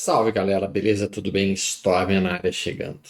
Salve galera, beleza? Tudo bem? Stormer na área chegando.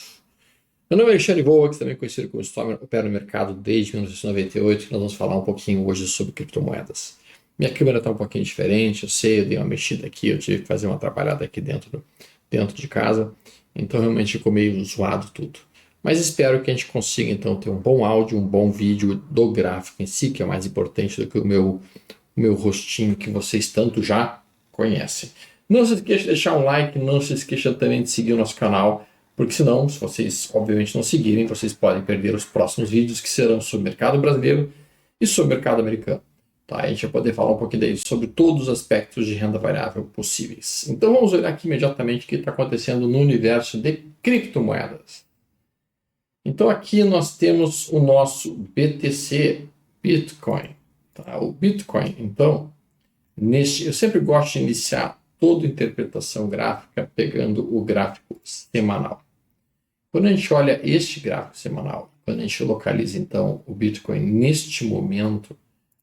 Meu nome é Alexandre Voax, também conhecido como Stormer, opero no mercado desde 1998 e nós vamos falar um pouquinho hoje sobre criptomoedas. Minha câmera está um pouquinho diferente, eu sei, eu dei uma mexida aqui, eu tive que fazer uma trabalhada aqui dentro de casa, então realmente ficou meio zoado tudo. Mas espero que a gente consiga então ter um bom áudio, um bom vídeo do gráfico em si, que é mais importante do que o meu rostinho que vocês tanto já conhecem. Não se esqueça de deixar um like, não se esqueça também de seguir o nosso canal, porque senão, se vocês obviamente não seguirem, vocês podem perder os próximos vídeos que serão sobre o mercado brasileiro e sobre o mercado americano. Tá? A gente vai poder falar um pouquinho daí sobre todos os aspectos de renda variável possíveis. Então vamos olhar aqui imediatamente o que está acontecendo no universo de criptomoedas. Então aqui nós temos o nosso BTC, Bitcoin. Tá? O Bitcoin, então, eu sempre gosto de iniciar toda interpretação gráfica pegando o gráfico semanal. Quando a gente olha este gráfico semanal, quando a gente localiza então o Bitcoin neste momento,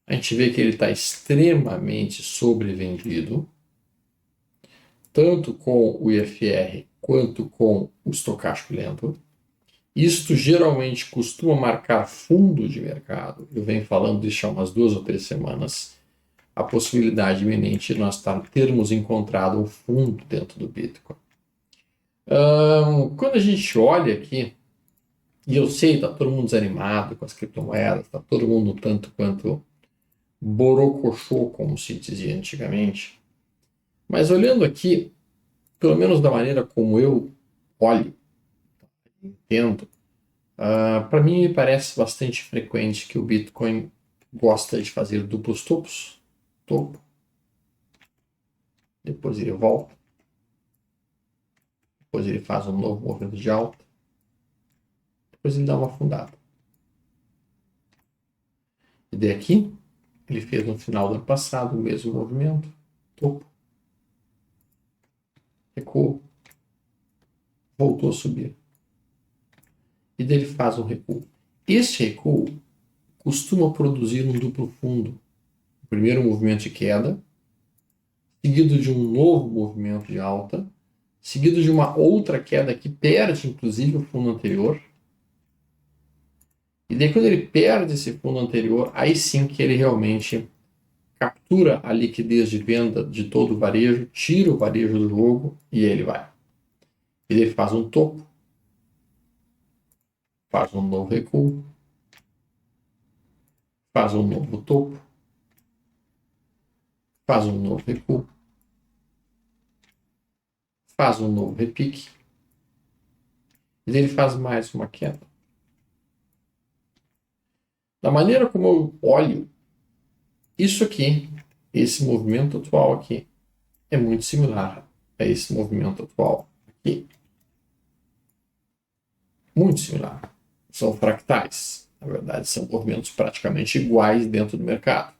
a gente vê que ele está extremamente sobrevendido, tanto com o IFR quanto com o estocástico lento. Isto geralmente costuma marcar fundo de mercado. Eu venho falando disso há umas 2 ou 3 semanas. A possibilidade iminente de nós termos encontrado um fundo dentro do Bitcoin. Quando a gente olha aqui, e eu sei, está todo mundo desanimado com as criptomoedas, está todo mundo tanto quanto borocochô, como se dizia antigamente, mas olhando aqui, pelo menos da maneira como eu olho, entendo, para mim me parece bastante frequente que o Bitcoin gosta de fazer duplos topos, topo, depois ele volta, depois ele faz um novo movimento de alta, depois ele dá uma afundada. E daí aqui, ele fez no final do ano passado o mesmo movimento, topo, recuo, voltou a subir. E daí ele faz um recuo. Esse recuo costuma produzir um duplo fundo. O primeiro movimento de queda, seguido de um novo movimento de alta, seguido de uma outra queda que perde, inclusive, o fundo anterior. E daí, quando ele perde esse fundo anterior, aí sim que ele realmente captura a liquidez de venda de todo o varejo, tira o varejo do jogo e ele vai. E daí ele faz um topo, faz um novo recuo, faz um novo topo, faz um novo recuo, faz um novo repique, e daí ele faz mais uma queda. Da maneira como eu olho, isso aqui, esse movimento atual aqui, é muito similar a esse movimento atual aqui. Muito similar. São fractais. Na verdade, são movimentos praticamente iguais dentro do mercado.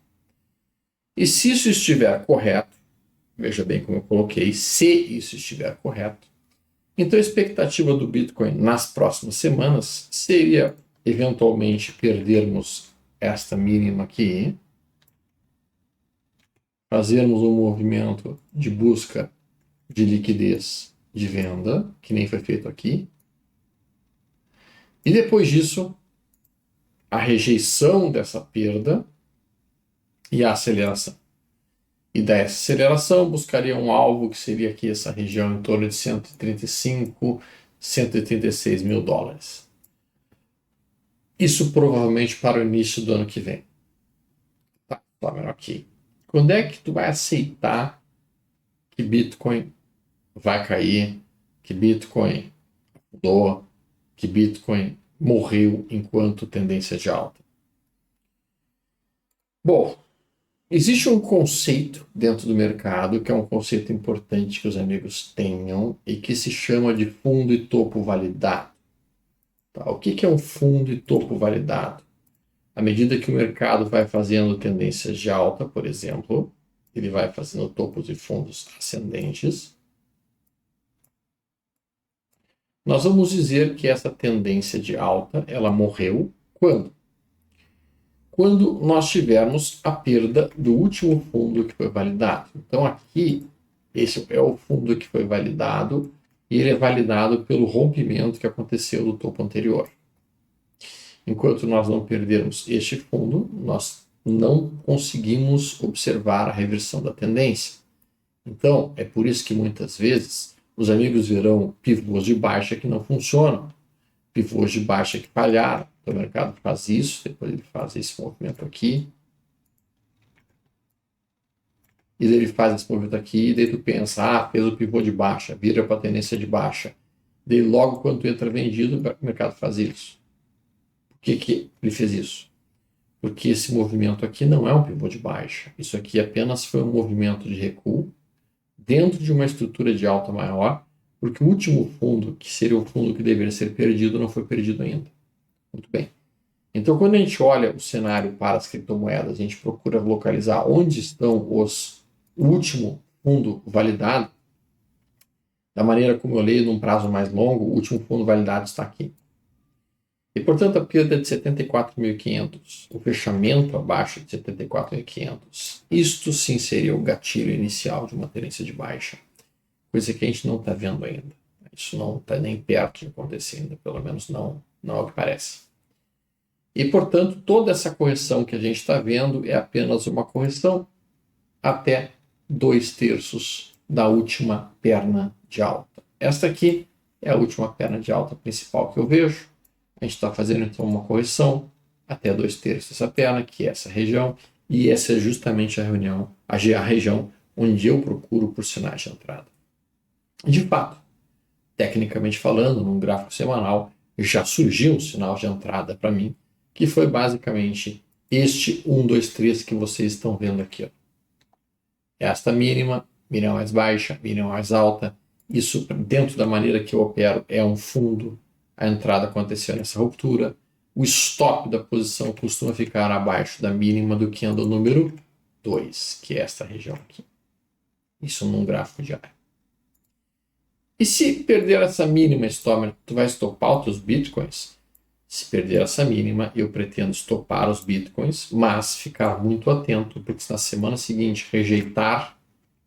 E se isso estiver correto, veja bem como eu coloquei, se isso estiver correto, então a expectativa do Bitcoin nas próximas semanas seria eventualmente perdermos esta mínima aqui, fazermos um movimento de busca de liquidez de venda, que nem foi feito aqui, e depois disso, a rejeição dessa perda e a aceleração. E dessa aceleração buscaria um alvo que seria aqui essa região em torno de 135, 136 mil dólares. Isso provavelmente para o início do ano que vem. Tá aqui. Quando é que tu vai aceitar que Bitcoin vai cair, que Bitcoin mudou, que Bitcoin morreu enquanto tendência de alta? Bom, existe um conceito dentro do mercado que é um conceito importante que os amigos tenham e que se chama de fundo e topo validado. Tá? O que é um fundo e topo validado? À medida que o mercado vai fazendo tendências de alta, por exemplo, ele vai fazendo topos e fundos ascendentes, nós vamos dizer que essa tendência de alta ela morreu quando? Quando nós tivermos a perda do último fundo que foi validado. Então aqui Esse é o fundo que foi validado e ele é validado pelo rompimento que aconteceu do topo anterior. Enquanto nós não perdermos este fundo, nós não conseguimos observar a reversão da tendência. Então, é por isso que muitas vezes os amigos verão pivôs de baixa que não funcionam, pivôs de baixa que falharam. Então, o mercado faz isso, depois ele faz esse movimento aqui, e daí ele faz esse movimento aqui, e daí tu pensa, fez o pivô de baixa, vira para a tendência de baixa. Daí logo quando tu entra vendido, o mercado faz isso. Por que ele fez isso? Porque esse movimento aqui não é um pivô de baixa. Isso aqui apenas foi um movimento de recuo dentro de uma estrutura de alta maior, porque o último fundo, que seria o fundo que deveria ser perdido, não foi perdido ainda. Muito bem. Então, quando a gente olha o cenário para as criptomoedas, a gente procura localizar onde estão o último fundo validado, da maneira como eu leio num prazo mais longo, o último fundo validado está aqui. E, portanto, a perda de 74.500, o fechamento abaixo de 74.500, isto sim seria o gatilho inicial de uma tendência de baixa, coisa que a gente não está vendo ainda. Isso não está nem perto de acontecer ainda, pelo menos não é o que parece. E, portanto, toda essa correção que a gente está vendo é apenas uma correção até 2/3 da última perna de alta. Esta aqui é a última perna de alta principal que eu vejo. A gente está fazendo então uma correção até 2/3 dessa perna, que é essa região, e essa é justamente a região onde eu procuro por sinais de entrada. De fato, tecnicamente falando, num gráfico semanal, já surgiu um sinal de entrada para mim, que foi basicamente este 1, 2, 3 que vocês estão vendo aqui. Ó. Esta mínima mais baixa, mínima mais alta. Isso, dentro da maneira que eu opero, é um fundo. A entrada aconteceu nessa ruptura. O stop da posição costuma ficar abaixo da mínima do candle número 2, que é esta região aqui. Isso num gráfico diário. E se perder essa mínima, Stormer, tu vai estopar os teus bitcoins? Se perder essa mínima, eu pretendo estopar os bitcoins, mas ficar muito atento, porque se na semana seguinte rejeitar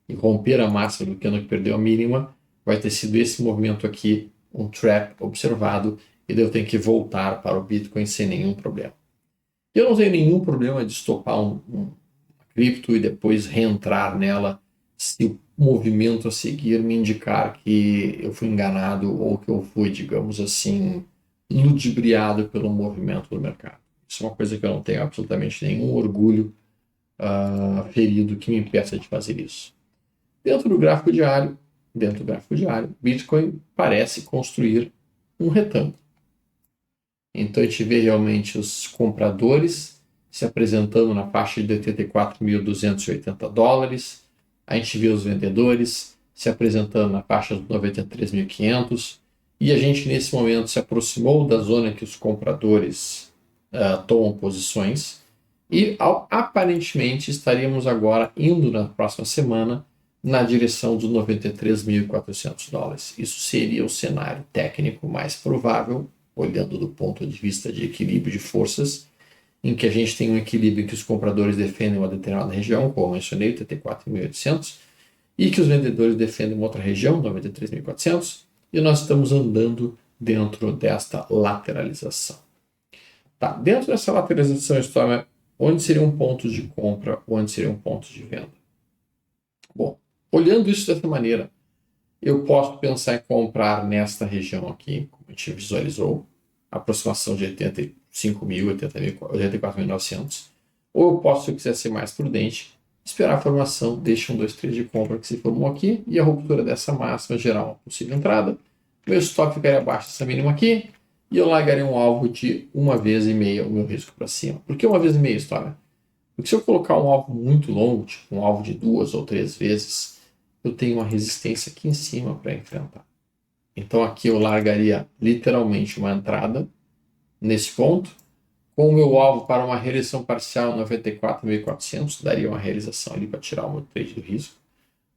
e romper a máxima do candle que perdeu a mínima, vai ter sido esse movimento aqui, um trap observado, e daí eu tenho que voltar para o Bitcoin sem nenhum problema. Eu não tenho nenhum problema de estopar uma cripto e depois reentrar nela se o movimento a seguir me indicar que eu fui enganado ou que eu fui, digamos assim, ludibriado pelo movimento do mercado. Isso é uma coisa que eu não tenho absolutamente nenhum orgulho ferido que me impeça de fazer isso. Dentro do gráfico diário, Bitcoin parece construir um retângulo. Então a gente vê realmente os compradores se apresentando na faixa de $84.280. A gente vê os vendedores se apresentando na faixa de 93.500. E a gente, nesse momento, se aproximou da zona que os compradores tomam posições. E, aparentemente, estaríamos agora indo na próxima semana na direção dos $93.400. Isso seria o cenário técnico mais provável, olhando do ponto de vista de equilíbrio de forças, em que a gente tem um equilíbrio em que os compradores defendem uma determinada região, como eu mencionei, 84.800, e que os vendedores defendem uma outra região, 93.400, e nós estamos andando dentro desta lateralização. Tá, dentro dessa lateralização, Stormer, onde seriam pontos de compra, onde seriam pontos de venda? Bom, olhando isso dessa maneira, eu posso pensar em comprar nesta região aqui, como a gente visualizou, aproximação de 85.000, 84.900. Ou eu posso, se eu quiser ser mais prudente, esperar a formação, deixa um 2, 3 de compra que se formou aqui e a ruptura dessa máxima gerar uma possível entrada. Meu stop ficaria abaixo dessa mínima aqui e eu largaria um alvo de 1,5 vezes o meu risco para cima. Por que 1,5 vezes, Stormer? Porque se eu colocar um alvo muito longo, tipo um alvo de 2 ou 3 vezes, eu tenho uma resistência aqui em cima para enfrentar. Então aqui eu largaria literalmente uma entrada nesse ponto, com o meu alvo para uma realização parcial 94.400, daria uma realização ali para tirar o meu trade do risco.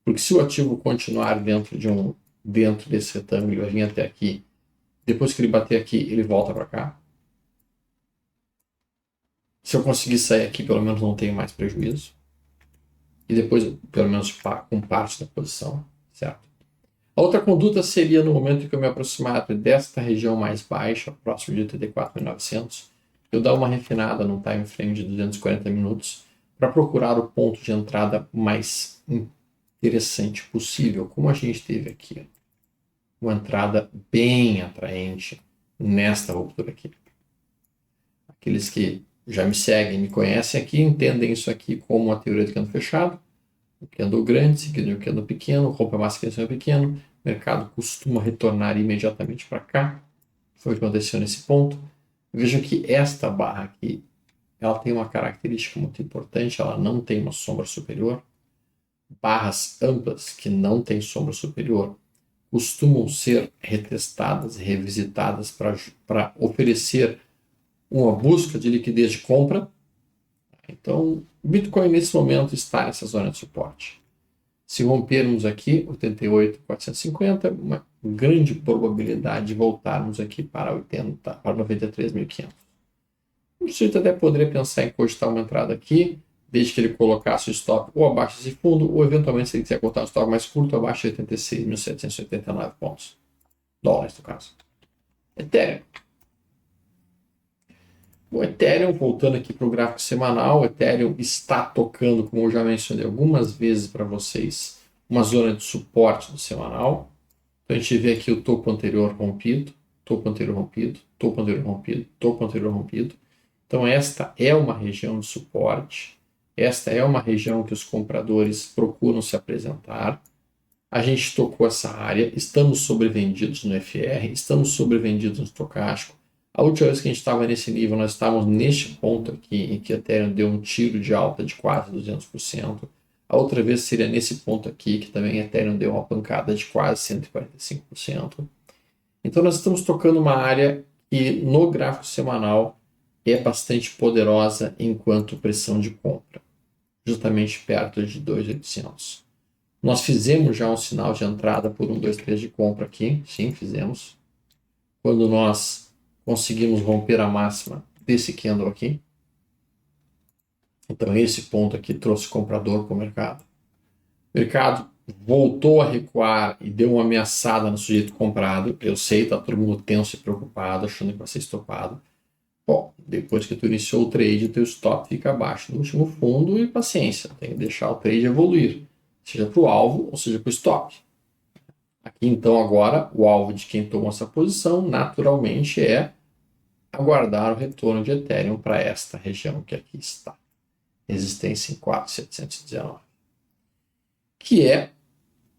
Porque se o ativo continuar dentro desse retângulo, ele vai vir até aqui, depois que ele bater aqui, ele volta para cá. Se eu conseguir sair aqui, pelo menos não tenho mais prejuízo. e depois, pelo menos, com parte da posição, certo? A outra conduta seria no momento em que eu me aproximar desta região mais baixa, próximo de 84.900, eu dar uma refinada num time frame de 240 minutos para procurar o ponto de entrada mais interessante possível, como a gente teve aqui. Uma entrada bem atraente nesta ruptura aqui. Aqueles que já me seguem, me conhecem aqui, entendem isso aqui como a teoria do candle fechado. O candle grande, seguido do candle pequeno, rompe a massa que pequeno, o mercado costuma retornar imediatamente para cá. Foi o que aconteceu nesse ponto. Vejam que esta barra aqui, ela tem uma característica muito importante, ela não tem uma sombra superior. Barras amplas que não têm sombra superior costumam ser retestadas, revisitadas para oferecer uma busca de liquidez de compra. Então, o Bitcoin nesse momento está nessa zona de suporte. Se rompermos aqui 88.450, uma grande probabilidade de voltarmos aqui para 93.500. O sujeito até poderia pensar em cogitar uma entrada aqui, desde que ele colocasse o stop ou abaixo desse fundo, ou eventualmente, se ele quiser cortar um stop mais curto, abaixo de 86.789 pontos. Dólares, no caso. Ethereum. O Ethereum, voltando aqui para o gráfico semanal, o Ethereum está tocando, como eu já mencionei algumas vezes para vocês, uma zona de suporte do semanal. Então a gente vê aqui o topo anterior rompido, topo anterior rompido, topo anterior rompido, topo anterior rompido. Então esta é uma região de suporte, esta é uma região que os compradores procuram se apresentar. A gente tocou essa área, estamos sobrevendidos no FR, estamos sobrevendidos no estocástico. A última vez que a gente estava nesse nível, nós estávamos neste ponto aqui, em que a Ethereum deu um tiro de alta de quase 200%. A outra vez seria nesse ponto aqui, que também a Ethereum deu uma pancada de quase 145%. Então nós estamos tocando uma área que no gráfico semanal é bastante poderosa enquanto pressão de compra, justamente perto de 2.800. Nós fizemos já um sinal de entrada por 1, 2, 3 de compra aqui, sim, fizemos. Quando nós conseguimos romper a máxima desse candle aqui. Então esse ponto aqui trouxe comprador para o mercado. O mercado voltou a recuar e deu uma ameaçada no sujeito comprado. Eu sei, está todo mundo tenso e preocupado, achando que vai ser estopado. Bom, depois que tu iniciou o trade, o teu stop fica abaixo do último fundo e paciência. Tem que deixar o trade evoluir, seja para o alvo ou seja para o stop. Aqui então agora, o alvo de quem tomou essa posição, naturalmente, é aguardar o retorno de Ethereum para esta região que aqui está. Resistência em 4.719. Que é,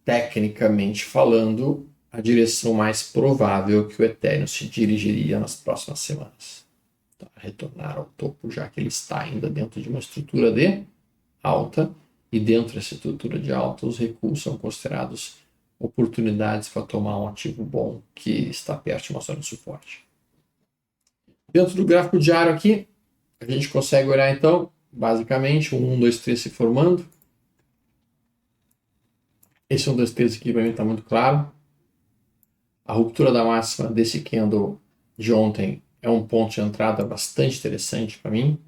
tecnicamente falando, a direção mais provável que o Ethereum se dirigiria nas próximas semanas. Então, retornar ao topo, já que ele está ainda dentro de uma estrutura de alta, e dentro dessa estrutura de alta, os recuos são considerados oportunidades para tomar um ativo bom que está perto de uma zona de suporte. Dentro do gráfico diário aqui, a gente consegue olhar então, basicamente, um 1, 2, 3 se formando. Esse 1, 2, 3 aqui para mim está muito claro. A ruptura da máxima desse candle de ontem é um ponto de entrada bastante interessante para mim.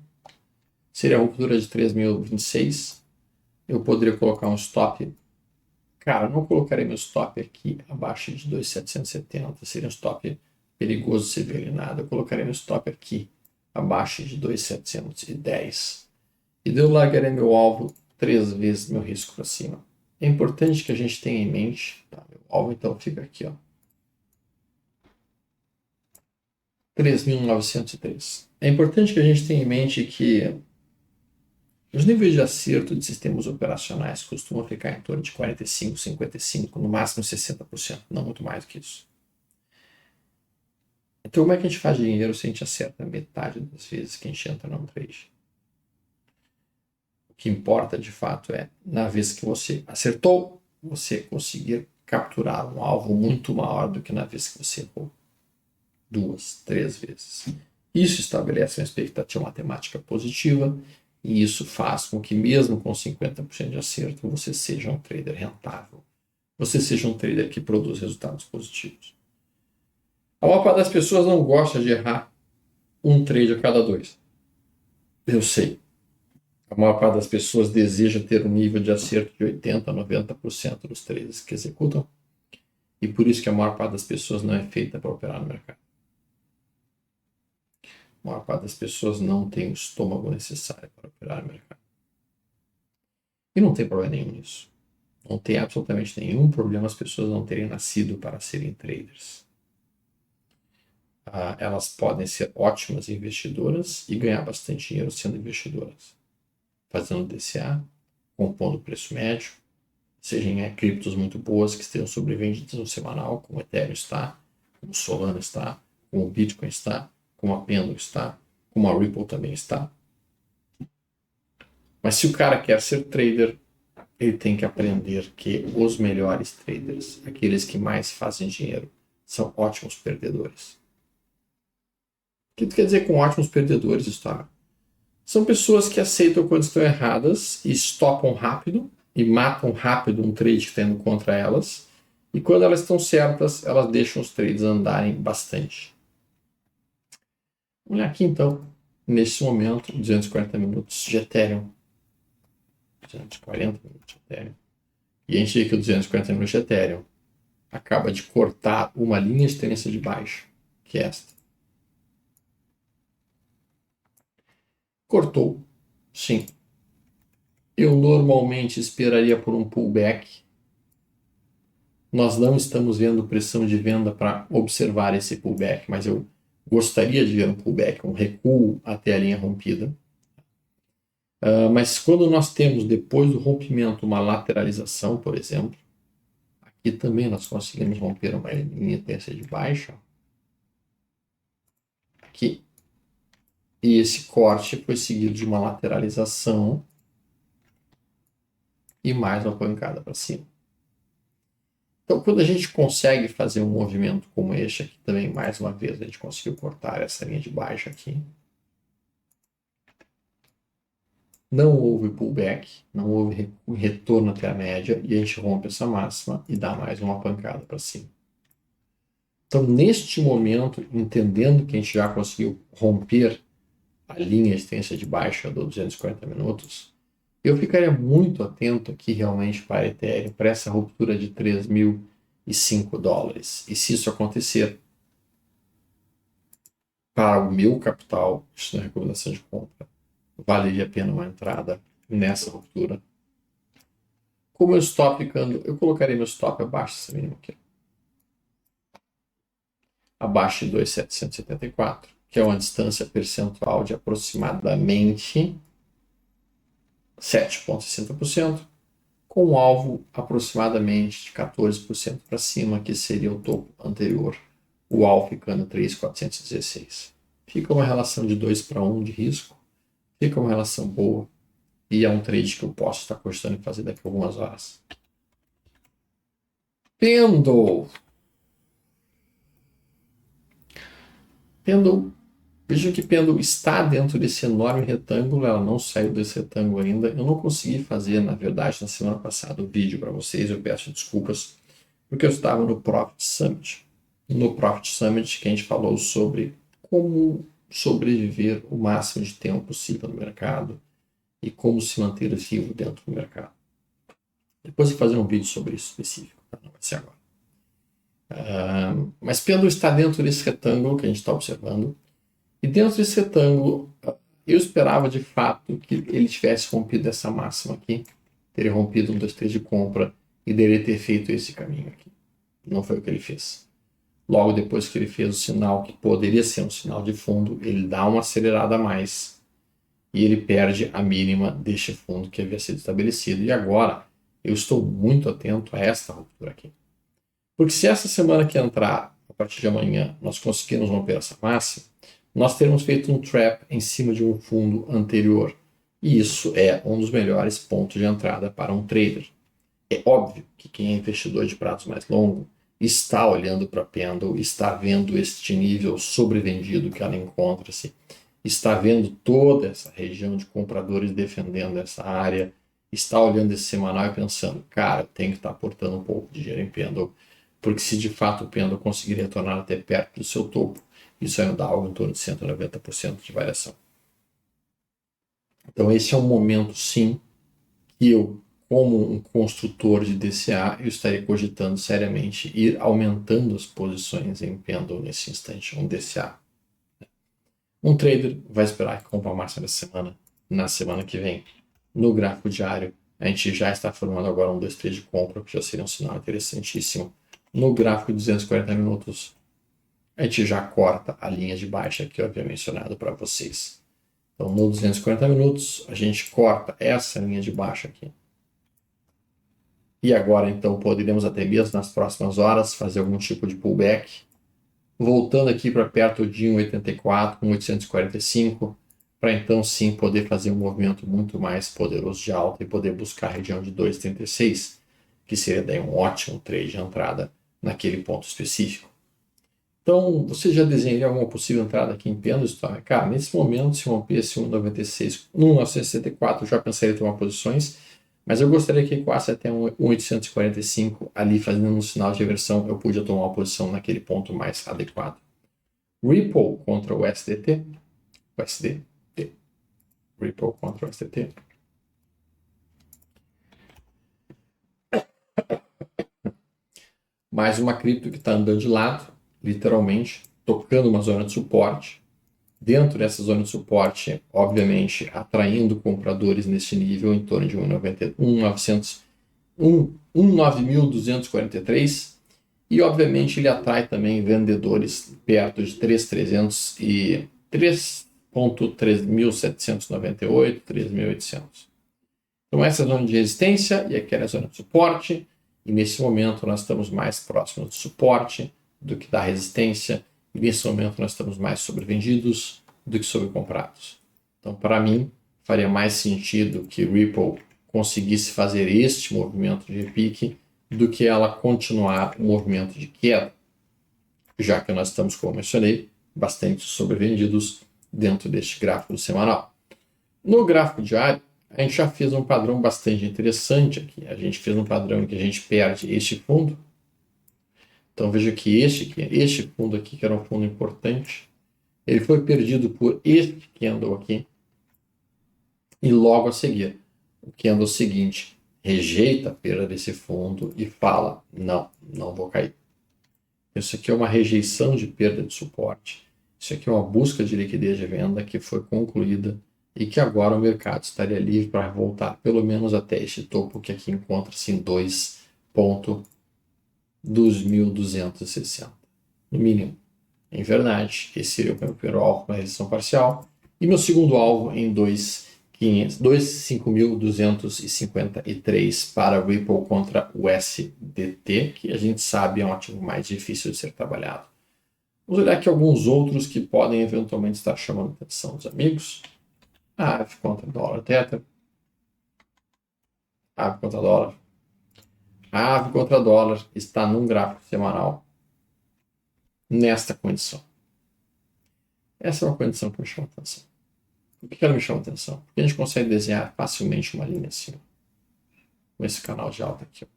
Seria a ruptura de 3.026. Eu poderia colocar um stop. Cara, eu não colocarei meu stop aqui abaixo de 2.770. Seria um stop perigoso se ver ali nada. Eu colocarei meu stop aqui abaixo de 2.710. E eu largarei meu alvo 3 vezes meu risco para cima. É importante que a gente tenha em mente, tá? Meu alvo então fica aqui, ó. 3.903. É importante que a gente tenha em mente que os níveis de acerto de sistemas operacionais costumam ficar em torno de 45%, 55%, no máximo 60%, não muito mais do que isso. Então, como é que a gente faz dinheiro se a gente acerta metade das vezes que a gente entra no trade? O que importa, de fato, é, na vez que você acertou, você conseguir capturar um alvo muito maior do que na vez que você errou 2, 3 vezes. Isso estabelece uma expectativa matemática positiva e isso faz com que, mesmo com 50% de acerto, você seja um trader rentável. Você seja um trader que produz resultados positivos. A maior parte das pessoas não gosta de errar um trade a cada 2. Eu sei. A maior parte das pessoas deseja ter um nível de acerto de 80% a 90% dos trades que executam. E por isso que a maior parte das pessoas não é feita para operar no mercado. A maior parte das pessoas não tem o estômago necessário para operar no mercado. E não tem problema nenhum nisso. Não tem absolutamente nenhum problema as pessoas não terem nascido para serem traders. Elas podem ser ótimas investidoras e ganhar bastante dinheiro sendo investidoras. Fazendo DCA, compondo preço médio, seja em criptos muito boas que estejam sobrevendidas no semanal, como o Ethereum está, como o Solana está, como o Bitcoin está, como a Pendle está, como a Ripple também está. Mas se o cara quer ser trader, ele tem que aprender que os melhores traders, aqueles que mais fazem dinheiro, são ótimos perdedores. O que tu quer dizer com ótimos perdedores, Gustavo? São pessoas que aceitam quando estão erradas e stopam rápido e matam rápido um trade que está indo contra elas. E quando elas estão certas, elas deixam os trades andarem bastante. Vamos olhar aqui então, nesse momento, 240 minutos de Ethereum. 240 minutos de Ethereum. E a gente vê que o 240 minutos de Ethereum acaba de cortar uma linha de tendência de baixa, que é esta. Cortou, sim. Eu normalmente esperaria por um pullback. Nós não estamos vendo pressão de venda para observar esse pullback, mas eu gostaria de ver um pullback, um recuo até a linha rompida. Mas quando nós temos, depois do rompimento, uma lateralização, por exemplo, aqui também nós conseguimos romper uma linha de tendência de baixa. Aqui. E esse corte foi seguido de uma lateralização e mais uma pancada para cima. Então, quando a gente consegue fazer um movimento como este aqui também, mais uma vez, a gente conseguiu cortar essa linha de baixa aqui. Não houve pullback, não houve retorno até a média, e a gente rompe essa máxima e dá mais uma pancada para cima. Então, neste momento, entendendo que a gente já conseguiu romper a linha de tendência de baixa do 240 minutos, eu ficaria muito atento aqui realmente para Ethereum, para essa ruptura de $3.005. E se isso acontecer, para o meu capital, isso não é recomendação de compra, valeria a pena uma entrada nessa ruptura. Como eu stop ficando, eu colocaria meu stop abaixo desse mínimo aqui. Abaixo de 2.774, que é uma distância percentual de aproximadamente 7,60%, com um alvo aproximadamente de 14% para cima, que seria o topo anterior, o alvo ficando 3.416. Fica uma relação de 2:1 de risco, fica uma relação boa, e é um trade que eu posso estar gostando de fazer daqui a algumas horas. Pendle. Vejam que Pendle está dentro desse enorme retângulo, ela não saiu desse retângulo ainda. Eu não consegui fazer, na verdade, na semana passada o vídeo para vocês, eu peço desculpas, porque eu estava no Profit Summit. No Profit Summit que a gente falou sobre como sobreviver o máximo de tempo possível no mercado e como se manter vivo dentro do mercado. Depois eu vou fazer um vídeo sobre isso específico, não vai ser agora. Mas Pendle está dentro desse retângulo que a gente está observando. E dentro desse retângulo, eu esperava de fato que ele tivesse rompido essa máxima aqui, teria rompido 1, 2, 3 de compra e deveria ter feito esse caminho aqui. Não foi o que ele fez. Logo depois que ele fez o sinal que poderia ser um sinal de fundo, ele dá uma acelerada a mais e ele perde a mínima deste fundo que havia sido estabelecido. E agora eu estou muito atento a esta ruptura aqui. Porque se essa semana que entrar, a partir de amanhã, nós conseguirmos romper essa máxima, nós teremos feito um trap em cima de um fundo anterior. E isso é um dos melhores pontos de entrada para um trader. É óbvio que quem é investidor de prazo mais longo está olhando para a Pendle, está vendo este nível sobrevendido que ela encontra-se, está vendo toda essa região de compradores defendendo essa área, está olhando esse semanal e pensando, cara, tem que estar aportando um pouco de dinheiro em Pendle, porque se de fato o Pendle conseguir retornar até perto do seu topo, isso vai dar algo em torno de 190% de variação. Então esse é um momento, sim, que eu, como um construtor de DCA, eu estaria cogitando seriamente ir aumentando as posições em pêndulo nesse instante, um DCA. Um trader vai esperar que compre a máxima dessa semana, na semana que vem. No gráfico diário, a gente já está formando agora um 2-3 de compra, que já seria um sinal interessantíssimo. No gráfico de 240 minutos, a gente já corta a linha de baixa que eu havia mencionado para vocês. Então, no 240 minutos, a gente corta essa linha de baixa aqui. E agora, então, poderíamos até mesmo nas próximas horas fazer algum tipo de pullback, voltando aqui para perto de 1,84, 1,845, para então sim poder fazer um movimento muito mais poderoso de alta e poder buscar a região de 2,36, que seria daí um ótimo trade de entrada naquele ponto específico. Então, você já desenharia alguma possível entrada aqui em pêndulo, Storm? Cara, nesse momento, se rompesse 1,96, 1,964, eu já pensaria em tomar posições, mas eu gostaria que ecoasse até 1,845, ali fazendo um sinal de reversão, eu podia tomar uma posição naquele ponto mais adequado. Ripple contra o USDT. Ripple contra o USDT. Mais uma cripto que está andando de lado, literalmente, tocando uma zona de suporte. Dentro dessa zona de suporte, obviamente, atraindo compradores nesse nível em torno de 1,9.243 e, obviamente, ele atrai também vendedores perto de 3.300 e 3.3.798, 3.800. Então, essa é a zona de resistência e aquela é a zona de suporte. E nesse momento nós estamos mais próximos do suporte do que da resistência. E nesse momento nós estamos mais sobrevendidos do que sobrecomprados. Então, para mim, faria mais sentido que Ripple conseguisse fazer este movimento de repique do que ela continuar o movimento de queda, já que nós estamos, como eu mencionei, bastante sobrevendidos dentro deste gráfico semanal. No gráfico diário, a gente já fez um padrão bastante interessante aqui. A gente fez um padrão em que a gente perde este fundo. Então veja que este fundo aqui, que era um fundo importante, ele foi perdido por este candle aqui. E logo a seguir, o candle seguinte rejeita a perda desse fundo e fala, não vou cair. Isso aqui é uma rejeição de perda de suporte. Isso aqui é uma busca de liquidez de venda que foi concluída e que agora o mercado estaria livre para voltar pelo menos até este topo que aqui encontra-se em 2.260, no mínimo. Em verdade, esse seria o meu primeiro alvo para a resistência parcial e meu segundo alvo em 5.253 para Ripple contra o USDT, que a gente sabe é um ativo mais difícil de ser trabalhado. Vamos olhar aqui alguns outros que podem eventualmente estar chamando a atenção dos amigos. AVE contra dólar Tether. AVE contra dólar. AVE contra dólar está num gráfico semanal nesta condição. Essa é uma condição que me chama a atenção. Por que ela me chama a atenção? Porque a gente consegue desenhar facilmente uma linha assim, com esse canal de alta aqui.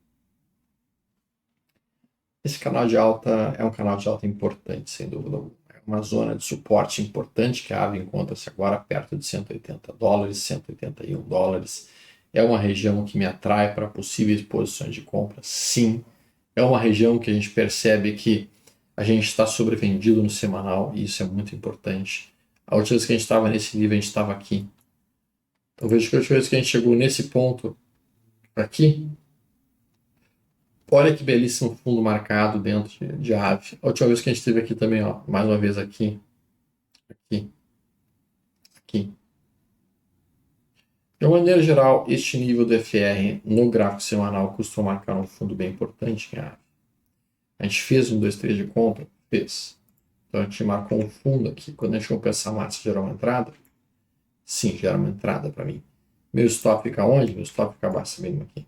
Esse canal de alta é um canal de alta importante, sem dúvida alguma. É uma zona de suporte importante que a AVE encontra-se agora perto de $180, $181. É uma região que me atrai para possíveis posições de compra, sim. É uma região que a gente percebe que a gente está sobrevendido no semanal e isso é muito importante. A última vez que a gente estava nesse nível, a gente estava aqui. Então veja que a última vez que a gente chegou nesse ponto aqui, olha que belíssimo fundo marcado dentro de AVE. A última vez que a gente esteve aqui também, ó, mais uma vez aqui. De uma maneira geral, este nível do FR no gráfico semanal costuma marcar um fundo bem importante em AVE. A gente fez um 2-3 de compra? Fez. Então a gente marcou um fundo aqui. Quando a gente compra essa massa, gera uma entrada? Sim, gera uma entrada para mim. Meu stop fica onde? Meu stop fica abaixo mesmo aqui.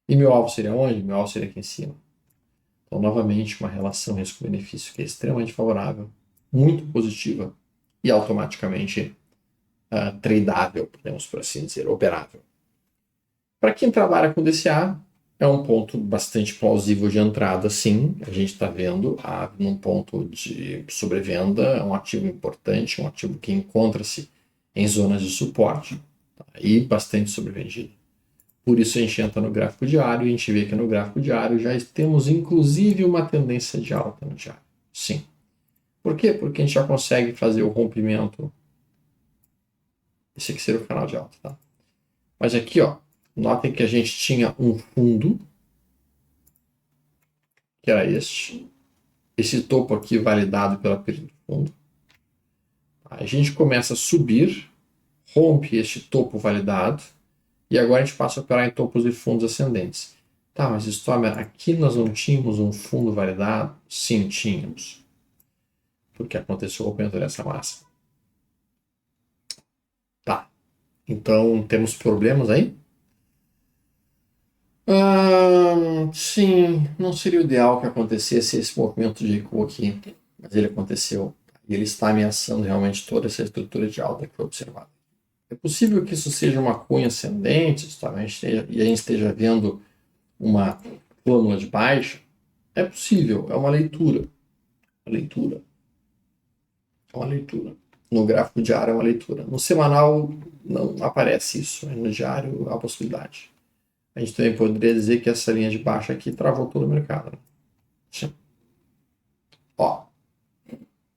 E meu alvo seria onde? Meu alvo seria aqui em cima. Então, novamente, uma relação risco-benefício que é extremamente favorável, muito positiva e automaticamente tradável, podemos por assim dizer, operável. Para quem trabalha com DCA, é um ponto bastante plausível de entrada, sim. A gente está vendo num ponto de sobrevenda, é um ativo importante, um ativo que encontra-se em zonas de suporte, tá? E bastante sobrevendido. Por isso a gente entra no gráfico diário e a gente vê que no gráfico diário já temos inclusive uma tendência de alta no diário. Sim. Por quê? Porque a gente já consegue fazer o rompimento. Esse aqui seria o canal de alta, tá? Mas aqui, ó, notem que a gente tinha um fundo, que era este. Esse topo aqui validado pela perda do fundo. A gente começa a subir, rompe este topo validado, e agora a gente passa a operar em topos de fundos ascendentes. Tá, mas Stomer, aqui nós não tínhamos um fundo validado? Sim, tínhamos. Porque aconteceu o rompimento dessa massa. Tá. Então, temos problemas aí? Sim, não seria o ideal que acontecesse esse movimento de recuo aqui, mas ele aconteceu. E ele está ameaçando realmente toda essa estrutura de alta que foi observada. É possível que isso seja uma cunha ascendente, e a gente esteja vendo uma flâmula de baixa? É possível, é uma leitura. Uma leitura. É uma leitura. No gráfico diário é uma leitura. No semanal não aparece isso, no diário há a possibilidade. A gente também poderia dizer que essa linha de baixa aqui travou todo o mercado. Né? Sim. Ó.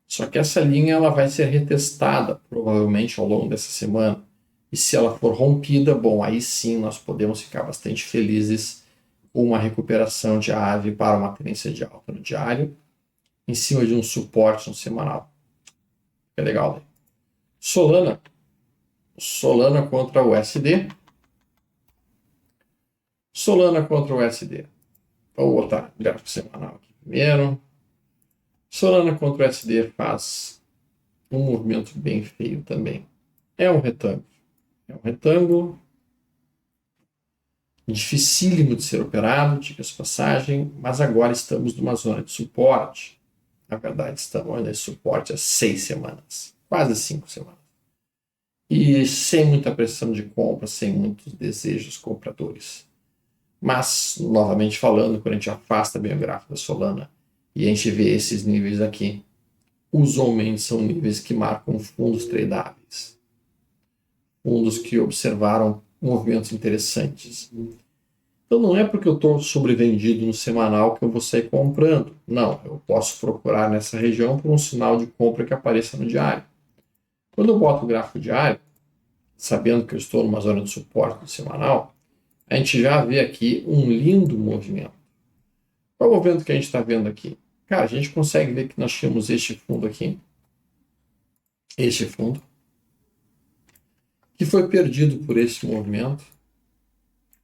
Só que essa linha ela vai ser retestada provavelmente ao longo dessa semana. E se ela for rompida, bom, aí sim nós podemos ficar bastante felizes com uma recuperação de ave para uma tendência de alta no diário, em cima de um suporte no semanal. É legal, né? Solana. Solana contra o USD. Solana contra o USD. Vou botar o gráfico semanal aqui primeiro. Solana contra o USD faz um movimento bem feio também. É um retângulo. É um retângulo dificílimo de ser operado, diga-se passagem, mas agora estamos numa zona de suporte. Na verdade, estamos nesse suporte há 6 semanas, quase 5 semanas. E sem muita pressão de compra, sem muitos desejos compradores. Mas, novamente falando, quando a gente afasta bem o gráfico da Solana e a gente vê esses níveis aqui, usualmente são níveis que marcam fundos tradáveis. Fundos que observaram movimentos interessantes. Então não é porque eu estou sobrevendido no semanal que eu vou sair comprando. Não, eu posso procurar nessa região por um sinal de compra que apareça no diário. Quando eu boto o gráfico diário, sabendo que eu estou numa zona de suporte do semanal, a gente já vê aqui um lindo movimento. Qual é o movimento que a gente está vendo aqui? Cara, a gente consegue ver que nós tínhamos este fundo aqui, este fundo, que foi perdido por esse movimento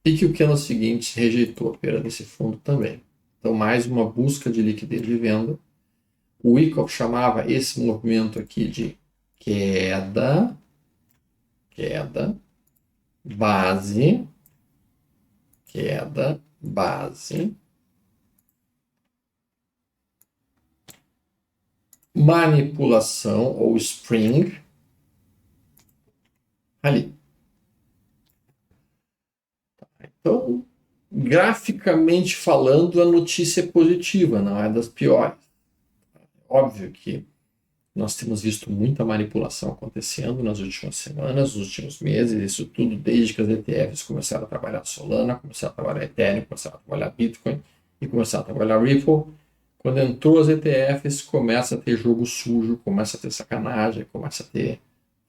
e que o candle seguinte rejeitou a perda desse fundo também. Então, mais uma busca de liquidez de venda. O Wyckoff chamava esse movimento aqui de queda, base, queda, base, manipulação ou spring, ali. Então, graficamente falando, a notícia é positiva, não é das piores. Óbvio que nós temos visto muita manipulação acontecendo nas últimas semanas, nos últimos meses, isso tudo desde que as ETFs começaram a trabalhar Solana, começaram a trabalhar Ethereum, começaram a trabalhar Bitcoin e começaram a trabalhar Ripple. Quando entrou as ETFs, começa a ter jogo sujo, começa a ter sacanagem, começa a ter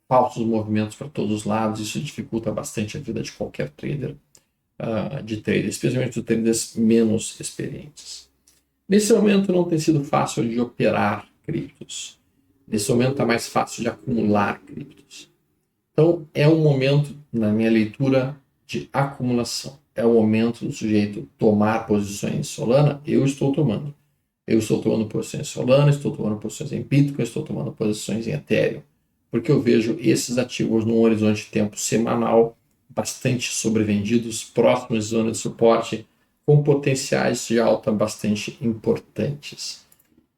falsos movimentos para todos os lados, isso dificulta bastante a vida de qualquer trader, de traders, especialmente de traders menos experientes. Nesse momento não tem sido fácil de operar criptos. Nesse momento está mais fácil de acumular criptos. Então é um momento, na minha leitura, de acumulação. É o momento do sujeito tomar posições em Solana. Eu estou tomando. Eu estou tomando posições em Solana, estou tomando posições em Bitcoin, estou tomando posições em Ethereum. Porque eu vejo esses ativos num horizonte de tempo semanal bastante sobrevendidos, próximos de zona de suporte, com potenciais de alta bastante importantes.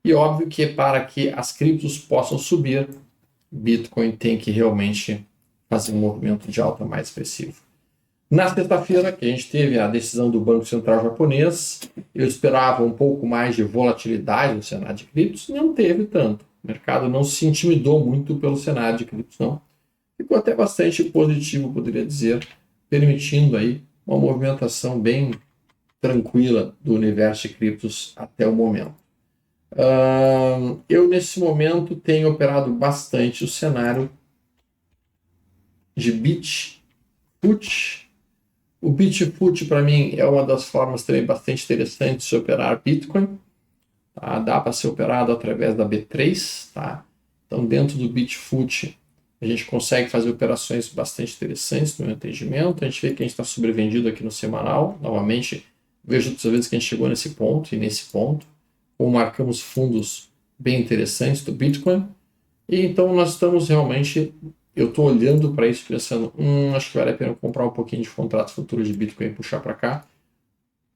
E óbvio que para que as criptos possam subir, Bitcoin tem que realmente fazer um movimento de alta mais expressivo. Na sexta-feira, que a gente teve a decisão do Banco Central japonês, eu esperava um pouco mais de volatilidade no cenário de criptos, não teve tanto. O mercado não se intimidou muito pelo cenário de criptos, não. ficou até bastante positivo, poderia dizer, permitindo aí uma movimentação bem tranquila do universo de criptos até o momento. Eu, nesse momento, tenho operado bastante o cenário de BitFut. O BitFut, para mim, é uma das formas também bastante interessantes de operar Bitcoin. Tá? Dá para ser operado através da B3. Tá? Então, dentro do BitFut, a gente consegue fazer operações bastante interessantes no meu entendimento. A gente vê que a gente está sobrevendido aqui no semanal. Novamente, vejo todas as vezes que a gente chegou nesse ponto e nesse ponto, ou marcamos fundos bem interessantes do Bitcoin. E então nós estamos realmente, eu estou olhando para isso pensando, acho que vale a pena comprar um pouquinho de contratos futuros de Bitcoin e puxar para cá.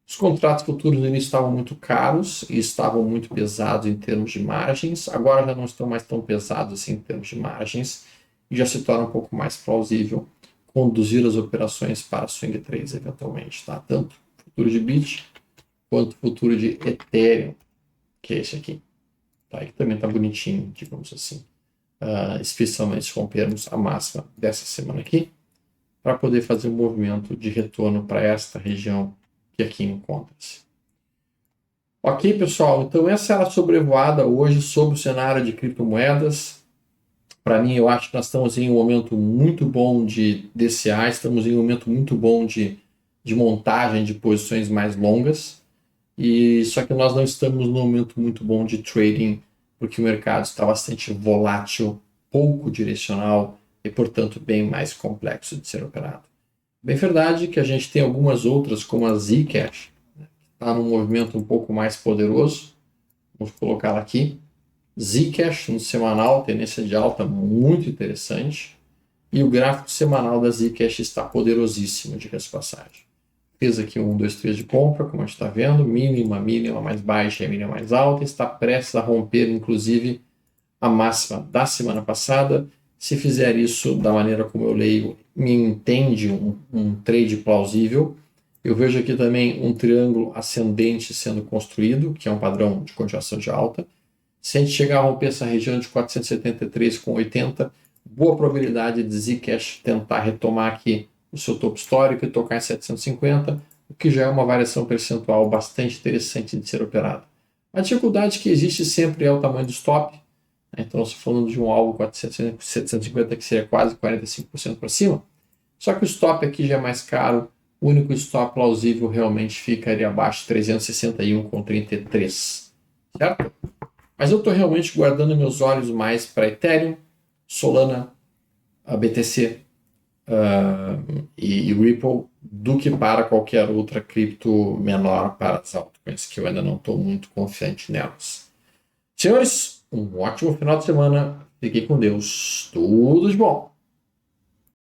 Os contratos futuros no início estavam muito caros e estavam muito pesados em termos de margens. Agora já não estão mais tão pesados assim em termos de margens e já se torna um pouco mais plausível conduzir as operações para swing trades eventualmente, tá? Tanto futuro de Bit quanto futuro de Ethereum, que é esse aqui, tá? E que também está bonitinho, digamos assim. Especialmente se rompermos a máxima dessa semana aqui, para poder fazer um movimento de retorno para esta região que aqui encontra-se. Ok, pessoal, então essa era a sobrevoada hoje sobre o cenário de criptomoedas. Para mim, eu acho que nós estamos em um momento muito bom de DCA, estamos em um momento muito bom de montagem de posições mais longas, e só que nós não estamos num momento muito bom de trading, porque o mercado está bastante volátil, pouco direcional e, portanto, bem mais complexo de ser operado. Bem verdade que a gente tem algumas outras, como a Zcash, né, que está num movimento um pouco mais poderoso. Vamos colocá-la aqui. Zcash no semanal, tendência de alta muito interessante. E o gráfico semanal da Zcash está poderosíssimo, diga-se de passagem. Fez aqui 1, 2, 3 de compra, como a gente está vendo, mínima mais baixa e mínima mais alta, está prestes a romper, inclusive, a máxima da semana passada. Se fizer isso da maneira como eu leio, me entende um trade plausível. Eu vejo aqui também um triângulo ascendente sendo construído, que é um padrão de continuação de alta. Se a gente chegar a romper essa região de 473,80, boa probabilidade de Zcash tentar retomar aqui o seu topo histórico e tocar em 750, o que já é uma variação percentual bastante interessante de ser operada. A dificuldade que existe sempre é o tamanho do stop. Então, nós estamos falando de um alvo 750 que seria quase 45% para cima. Só que o stop aqui já é mais caro. O único stop plausível realmente ficaria abaixo de 361,33. Certo? Mas eu estou realmente guardando meus olhos mais para Ethereum, Solana, a BTC e Ripple do que para qualquer outra cripto menor para as altcoins, que eu ainda não estou muito confiante nelas. Senhores, um ótimo final de semana. Fiquem com Deus. Tudo de bom.